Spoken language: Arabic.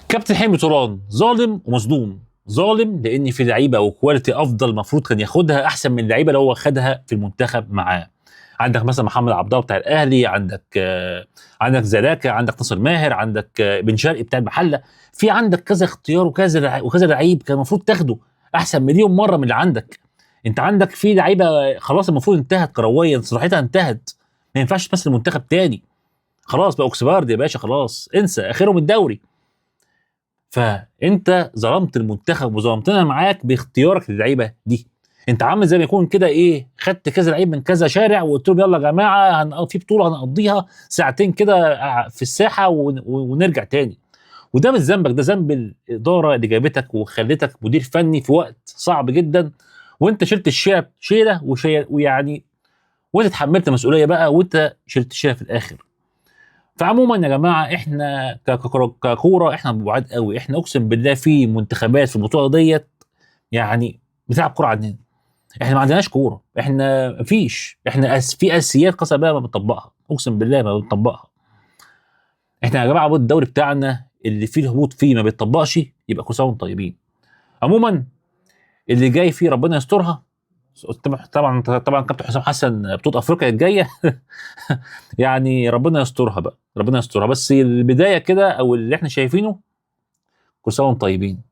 كابتن حلمي طولان ظالم ومظلوم. ظالم لان في لعيبه وكواليتي افضل المفروض كان ياخدها احسن من اللعيبه اللي هو خدها في المنتخب معاه. عندك مثلا محمد عبد الله بتاع الاهلي، عندك زلاكا، عندك ناصر ماهر، عندك بن شرقي بتاع المحله. في عندك كذا اختيار وكذا لعيب كان المفروض تاخده احسن مليون مره من اللي عندك. انت عندك في لعيبه خلاص المفروض انتهت كرويا، صلاحيتها انتهت، ما ينفعش تمثل المنتخب تاني. خلاص بقى اوكسبارد يا باشا، خلاص انسى اخرهم الدوري. فانت ظلمت المنتخب وظلمتنا معاك باختيارك للعيبه دي. انت عامل زي ما يكون كده ايه، خدت كذا لعيب من كذا شارع وقلت لهم يلا يا جماعه في بطوله هنقضيها ساعتين كده في الساحه ونرجع تاني. وده مش ذنبك، ده ذنب الاداره اللي جابتك وخلتك مدير فني في وقت صعب جدا. وانت شلت شيله ويعني وانت اتحملت مسؤوليه بقى، وانت شلت الشيله في الاخر. فعموما يا جماعه احنا ككوره احنا بعاد قوي. احنا اقسم بالله في منتخبات في البطوله ديت يعني بتلعب كوره عندنا. احنا ما عندناش كوره، احنا مفيش، احنا في اساسيات قسما بالله ما بنطبقها، اقسم بالله ما بنطبقها. احنا يا جماعه الدوري بتاعنا اللي فيه الهبوط فيه ما بيتطبقش، يبقى كل سنه وانتم طيبين. عموما اللي جاي فيه ربنا يسترها. طبعا كابتن حسام حسن بطوله افريقيا الجايه يعني ربنا يسترها بقى، ربنا يسترها. بس البدايه كده او اللي احنا شايفينه كل سنه وانتم طيبين.